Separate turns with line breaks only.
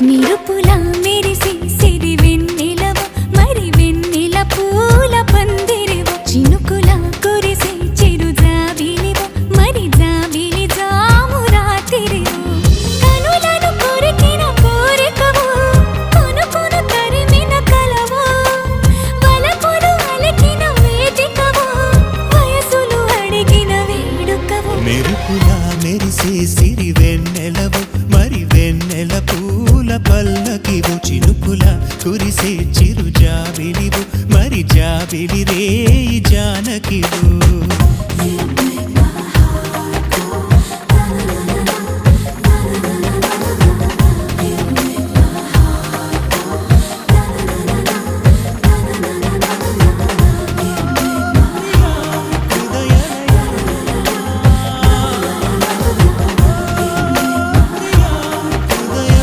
నిరుపుల మెరిసి సిరి వెన్నెలవు మరి వెన్నెల పూల పందిరివు చినుకుల కురిసి చిరు జాబిలివు మరి జాబిలి జాము రాత్రివు కనులను కొరికిన కోరికవు కొనుకొను తరిమిన కలవు వలపులు అలికిన వేదికవు వయసులు అడిగిన వేడుకవు
మెరుపుల మెరిసే సిరి వెన్నెలవు మరి వెన్నెల పూల పల్లకివు చినుకుల కురిసే చిరు జాబిలివు మరి జాబిలి రేయి జానకివు